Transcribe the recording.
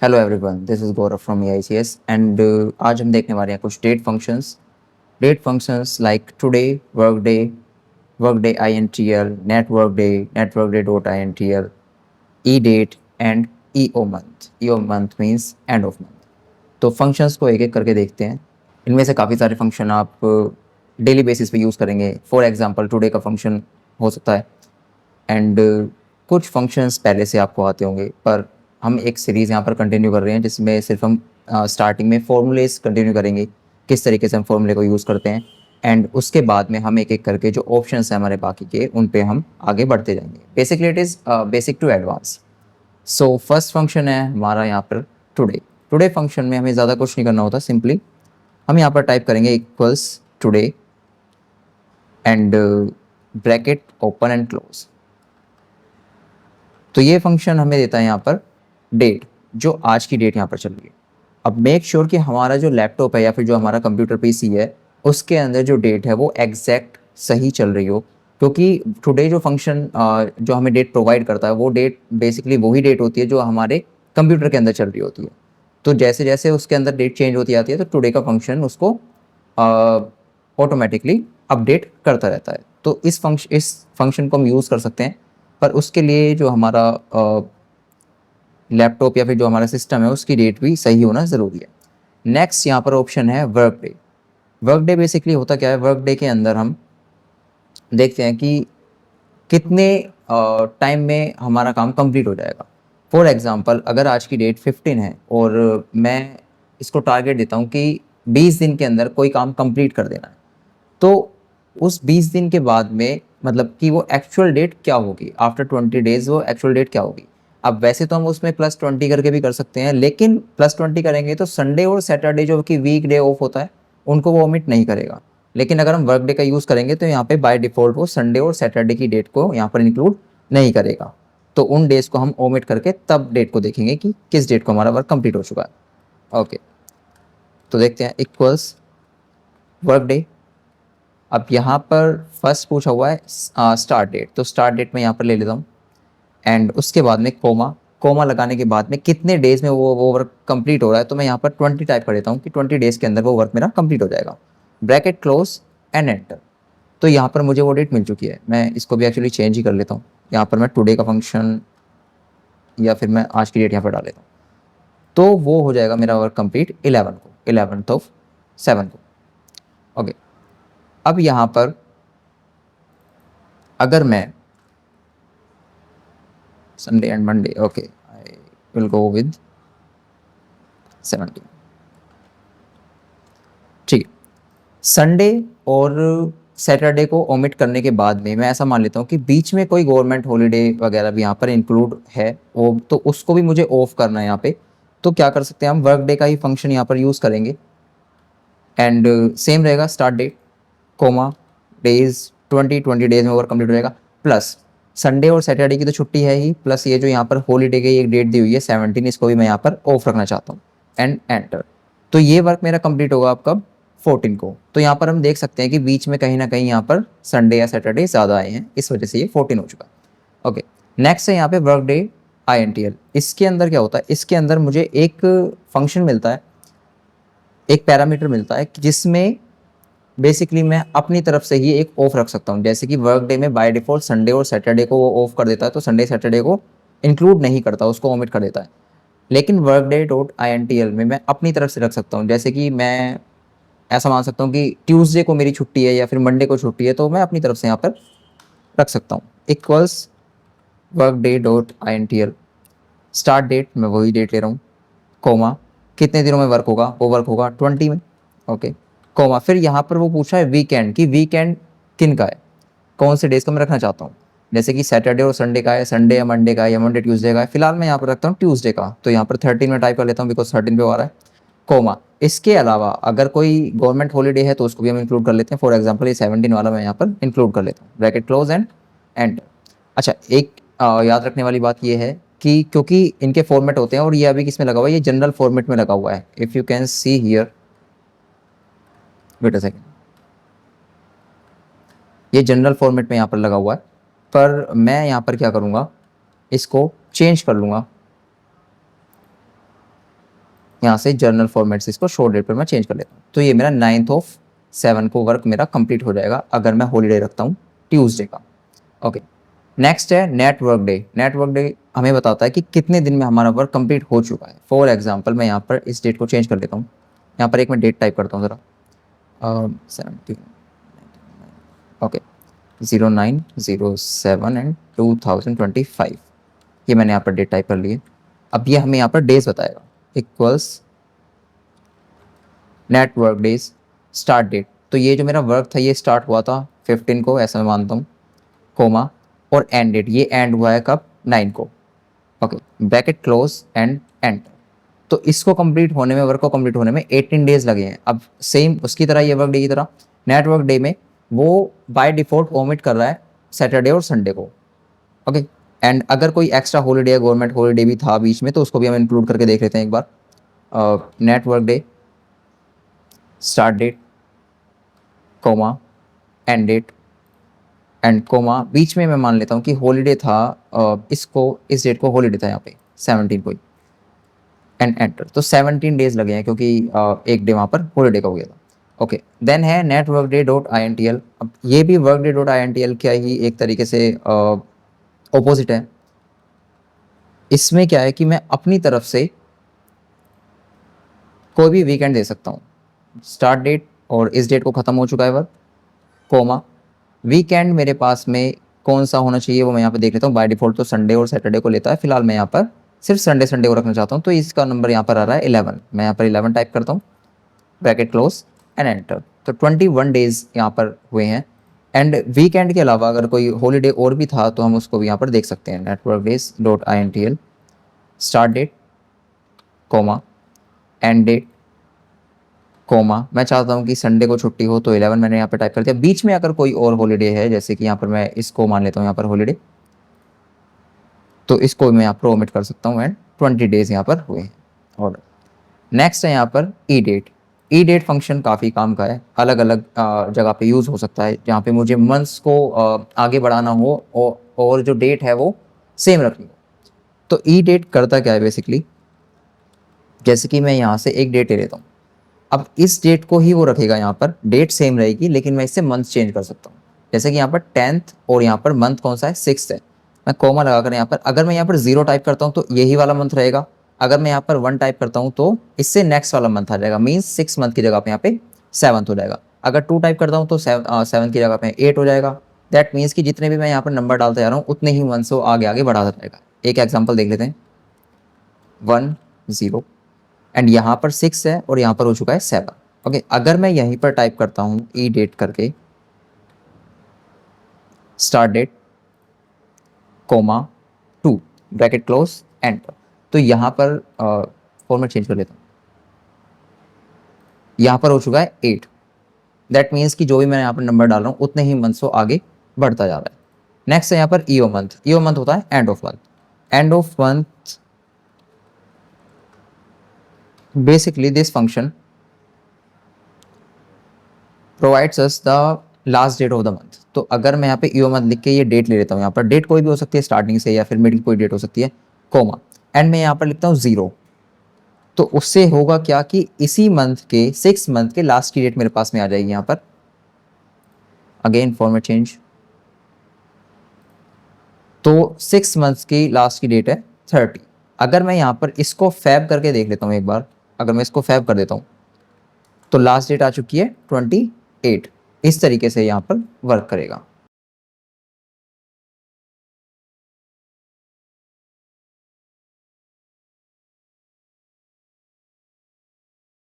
Hello everyone, this is Gaurav from AICS and आज हम देखने वाले हैं कुछ date functions like today, work day net work day dot I N T L, E date and E O month means end of month. तो functions को एक एक करके देखते हैं। इनमें से काफ़ी सारे फंक्शन आप डेली बेसिस पे यूज़ करेंगे। फॉर एग्जांपल टुडे का फंक्शन हो सकता है एंड कुछ फंक्शंस पहले से आपको आते होंगे, पर हम एक सीरीज़ यहाँ पर कंटिन्यू कर रहे हैं जिसमें सिर्फ हम स्टार्टिंग में फॉर्मूलेस कंटिन्यू करेंगे, किस तरीके से हम फॉर्मूले को यूज़ करते हैं एंड उसके बाद में हम एक एक करके जो ऑप्शंस हैं हमारे बाकी के उन पे हम आगे बढ़ते जाएंगे। Basically it is basic to advance. So first function है हमारा यहाँ पर टुडे। टुडे फंक्शन में हमें ज़्यादा कुछ नहीं करना होता, सिंपली हम यहाँ पर टाइप करेंगे equals today and bracket open and close. तो ये फंक्शन हमें देता है यहाँ पर डेट, जो आज की डेट यहाँ पर चल रही है। अब मेक श्योर कि हमारा जो लैपटॉप है या फिर जो हमारा कंप्यूटर पीसी है उसके अंदर जो डेट है वो एग्जैक्ट सही चल रही हो, क्योंकि टुडे जो फंक्शन जो हमें डेट प्रोवाइड करता है वो डेट बेसिकली वही डेट होती है जो हमारे कंप्यूटर के अंदर चल रही होती है। तो जैसे जैसे उसके अंदर डेट चेंज होती आती है तो टुडे का फंक्शन उसको ऑटोमेटिकली अपडेट करता रहता है। तो इस फंक्शन को हम यूज़ कर सकते हैं, पर उसके लिए जो हमारा लैपटॉप या फिर जो हमारा सिस्टम है उसकी डेट भी सही होना ज़रूरी है। नेक्स्ट यहाँ पर ऑप्शन है work day. Work day basically होता क्या है, वर्क डे के अंदर हम देखते हैं कि कितने टाइम में हमारा काम कंप्लीट हो जाएगा। फॉर एग्ज़ाम्पल अगर आज की डेट 15 है और मैं इसको टारगेट देता हूँ कि 20 दिन के अंदर कोई काम कंप्लीट कर देना है, तो उस 20 दिन के बाद में मतलब कि वो एक्चुअल डेट क्या होगी, आफ्टर 20 डेज़ वो एक्चुअल डेट क्या होगी। अब वैसे तो हम उसमें +20 करके भी कर सकते हैं, लेकिन +20 करेंगे तो संडे और सैटरडे जो कि वीक डे ऑफ होता है उनको वो ओमिट नहीं करेगा। लेकिन अगर हम वर्क डे का यूज़ करेंगे तो यहाँ पे बाय डिफ़ॉल्ट वो संडे और सैटरडे की डेट को यहाँ पर इंक्लूड नहीं करेगा। तो उन डेज़ को हम ओमिट करके तब डेट को देखेंगे कि किस डेट को हमारा वर्क कंप्लीट हो चुका है। ओके, तो देखते हैं इक्वल्स वर्क डे। अब यहाँ पर फर्स्ट पूछा हुआ है स्टार्ट डेट, तो स्टार्ट डेट मैं यहाँ पर ले लेता हूँ एंड उसके बाद में कोमा लगाने के बाद में कितने डेज़ में वो वर्क कंप्लीट हो रहा है, तो मैं यहाँ पर 20 टाइप कर देता हूँ कि 20 डेज़ के अंदर वो वर्क मेरा कंप्लीट हो जाएगा। Bracket close and enter. तो यहाँ पर मुझे वो डेट मिल चुकी है, मैं इसको भी एक्चुअली चेंज ही कर लेता हूँ। यहाँ पर मैं टुडे का फंक्शन या फिर मैं आज की डेट यहाँ पर डाल लेता हूँ, तो वो हो जाएगा मेरा वर्क कंप्लीट 11th ऑफ 7 को। ओके, अब यहाँ पर अगर मैं Sunday and Monday, okay I will go with 17। ठीक है, संडे और सैटरडे को ओमिट करने के बाद में मैं ऐसा मान लेता हूँ कि बीच में कोई गवर्नमेंट हॉलीडे वगैरह भी यहाँ पर इंक्लूड है वो, तो उसको भी मुझे ऑफ करना है यहाँ पे। तो क्या कर सकते हैं, हम वर्क डे का ही फंक्शन यहाँ पर यूज़ करेंगे एंड सेम रहेगा start date comma days 20 days में वर्क कंप्लीट हो जाएगा। प्लस संडे और सैटरडे की तो छुट्टी है ही, प्लस ये जो यहाँ पर हॉलीडे की एक डेट दी हुई है 17, इसको भी मैं यहाँ पर ऑफ रखना चाहता हूँ एंड एंटर। तो ये वर्क मेरा कंप्लीट होगा अब कब, 14 को। तो यहाँ पर हम देख सकते हैं कि बीच में कहीं ना कहीं यहाँ पर संडे या सैटरडे ज़्यादा आए हैं, इस वजह से ये 14 हो चुका है। ओके, नेक्स्ट है यहाँ पे वर्क डे INTL। इसके अंदर क्या होता है, इसके अंदर मुझे एक फंक्शन मिलता है, एक पैरामीटर मिलता है जिसमें बेसिकली मैं अपनी तरफ से ही एक ऑफ रख सकता हूँ। जैसे कि वर्क डे में बाय डिफ़ॉल्ट संडे और सैटरडे को वो ऑफ कर देता है, तो संडे सैटरडे को इंक्लूड नहीं करता, उसको ओमिट कर देता है। लेकिन वर्क डे डॉट INTL में मैं अपनी तरफ से रख सकता हूँ। जैसे कि मैं ऐसा मान सकता हूँ कि ट्यूसडे को मेरी छुट्टी है या फिर मंडे को छुट्टी है, तो मैं अपनी तरफ से यहाँ पर रख सकता हूँ equals work day dot INTL। Start date मैं वही डेट ले रहा हूँ, कोमा कितने दिनों में वर्क होगा, वो वर्क होगा 20 में। ओके, कोमा फिर यहाँ पर वो पूछा है वीकेंड, कि वीकेंड किन का है, कौन से डेज का मैं रखना चाहता हूँ। जैसे कि सैटरडे और संडे का है, संडे या मंडे का है, या मंडे ट्यूसडे का है। फिलहाल मैं यहाँ पर रखता हूँ ट्यूसडे का, तो यहाँ पर 13 में टाइप कर लेता हूँ बिकॉज 13 पे आ रहा है, कोमा। इसके अलावा अगर कोई गवर्नमेंट हॉलीडे है तो उसको भी हम इंक्लूड कर लेते हैं। फॉर एग्जाम्पल ये 17 वाला मैं यहाँ पर इंक्लूड कर लेता हूँ, ब्रैकेट क्लोज एंड एंटर। अच्छा, एक याद रखने वाली बात ये है कि क्योंकि इनके फॉर्मेट होते हैं और ये अभी किस में लगा हुआ है, ये जनरल फॉर्मेट में लगा हुआ है। If you can see here, wait a second, ये जनरल फॉर्मेट में यहाँ पर लगा हुआ है, पर मैं यहाँ पर क्या करूँगा, इसको चेंज कर लूँगा यहाँ से जर्नल फॉर्मेट से इसको शो डेट पर मैं चेंज कर लेता हूँ। तो ये मेरा 9/7 को वर्क मेरा कंप्लीट हो जाएगा अगर मैं हॉलीडे रखता हूँ ट्यूसडे का। ओके, नेक्स्ट है net work day. Net work day हमें बताता है कि कितने दिन में हमारा वर्क कंप्लीट हो चुका है। फॉर एग्जांपल मैं यहाँ पर इस डेट को चेंज कर लेता हूँ। यहाँ पर एक मैं डेट टाइप करता हूँ ज़रा, 17, ओके, 09/07 एंड 2025, ये मैंने यहाँ पर डेट टाइप कर ली है। अब ये हमें यहाँ पर डेज बताएगा, equals net work days start date. तो ये जो मेरा वर्क था ये स्टार्ट हुआ था 15 को, ऐसा मैं मानता हूँ, कोमा, और एंड डेट ये एंड हुआ है कब, 9 को। Okay, bracket close and enter. तो इसको कंप्लीट होने में, वर्क को कंप्लीट होने में 18 डेज लगे हैं। अब सेम उसकी तरह, ये वर्क डे की तरह, नेट वर्क डे में वो बाय डिफ़ॉल्ट ओमिट कर रहा है सैटरडे और संडे को। ओके, एंड अगर कोई एक्स्ट्रा हॉलीडे या गवर्नमेंट हॉलीडे भी था बीच में तो उसको भी हम इंक्लूड करके देख लेते हैं एक बार। Net work day start date, comma, end date, end comma, बीच में मैं मान लेता हूँ कि हॉलीडे था, इसको, इस डेट को हॉलीडे था यहाँ पे 17 को ही, एंड एंटर। तो 17 डेज लगे हैं क्योंकि एक डे वहाँ पर हॉलीडे का हो गया था। ओके, देन है net work day dot I N T L. अब ये भी work day dot I N T L क्या ही एक तरीके से ऑपोजिट है। इसमें क्या है कि मैं अपनी तरफ से कोई भी वीकेंड दे सकता हूँ। स्टार्ट डेट और इस डेट को ख़त्म हो चुका है वर्क, कोमा, वीकेंड मेरे पास में कौन सा होना चाहिए वो मैं यहाँ पे देख लेता हूँ। बाय डिफ़ॉल्ट तो संडे और सैटरडे को लेता है, फिलहाल मैं यहाँ पर सिर्फ संडे को रखना चाहता हूँ। तो इसका नंबर यहाँ पर आ रहा है 11। मैं यहाँ पर 11 टाइप करता हूँ, ब्रैकेट क्लोज एंड एंटर। तो 21 डेज यहाँ पर हुए हैं। एंड वीकेंड के अलावा अगर कोई हॉलीडे और भी था तो हम उसको भी यहाँ पर देख सकते हैं। Network days dot I N T L, start date, comma, end date, comma, मैं चाहता हूँ कि संडे को छुट्टी हो तो 11 मैंने यहाँ पर टाइप कर दिया। बीच में अगर कोई और हॉलीडे है, जैसे कि यहाँ पर मैं इसको मान लेता हूँ यहाँ पर हॉलीडे, तो इसको मैं यहाँ पर ओमिट कर सकता हूँ। एंड 20 डेज यहाँ पर हुए हैं। और नेक्स्ट है यहाँ पर ई डेट। ई डेट फंक्शन काफ़ी काम का है, अलग अलग जगह पे यूज़ हो सकता है। जहाँ पे मुझे मंथ्स को आगे बढ़ाना हो और जो डेट है वो सेम रखनी हो। तो ई डेट करता क्या है बेसिकली, जैसे कि मैं यहाँ से एक डेट ले लेता हूँ। अब इस डेट को ही वो रखेगा, यहाँ पर डेट सेम रहेगी लेकिन मैं इससे मंथ चेंज कर सकता हूँ। जैसे कि यहाँ पर 10th और यहाँ पर मंथ कौन सा है, 6th है। मैं कोमा लगाकर यहाँ पर, अगर मैं यहाँ पर 0 टाइप करता हूँ तो यही वाला मंथ रहेगा। अगर मैं यहाँ पर 1 टाइप करता हूँ तो इससे नेक्स्ट वाला मंथ आ जाएगा, मीन्स 6 मंथ की जगह पे यहाँ पे 7th हो जाएगा। अगर 2 टाइप करता हूँ तो 7 की जगह पे 8 हो जाएगा। दैट मीन्स कि जितने भी मैं यहाँ पर नंबर डालता जा रहा हूँ उतने ही मंथ्स को आगे आगे बढ़ाता जाएगा। एक एग्जाम्पल देख लेते हैं, 1 0 एंड यहाँ पर 6 है और यहाँ पर हो चुका है 7। ओके, अगर मैं यहीं पर टाइप करता हूँ ई डेट करके, start date, comma, 2, bracket close, enter, तो यहाँ पर फॉर्मेट चेंज कर लेता हूँ। यहाँ पर हो चुका है 8। दैट मीन्स कि जो भी मैं यहाँ पर नंबर डाल रहा हूँ उतने ही मंथ्स को आगे बढ़ता जा रहा है। नेक्स्ट है यहाँ पर ईओ मंथ। ईओ मंथ होता है end of month. End of month, basically this function provides us the last date of the month. तो अगर मैं यहाँ पे ईओ मंथ लिख के ये डेट ले लेता हूँ, यहाँ पर डेट कोई भी हो सकती है स्टार्टिंग से या फिर मिडिल कोई डेट हो सकती है, कोमा, एंड मैं यहाँ पर लिखता हूँ 0, तो उससे होगा क्या कि इसी मंथ के 6 मंथ के लास्ट की डेट मेरे पास में आ जाएगी। यहाँ पर अगेन फॉर्मेट चेंज, तो 6 मंथ्स की लास्ट की डेट है 30। अगर मैं यहाँ पर इसको फैब करके देख लेता हूँ एक बार, अगर मैं इसको फैब कर देता हूँ तो लास्ट डेट आ चुकी है 28। इस तरीके से यहाँ पर वर्क करेगा।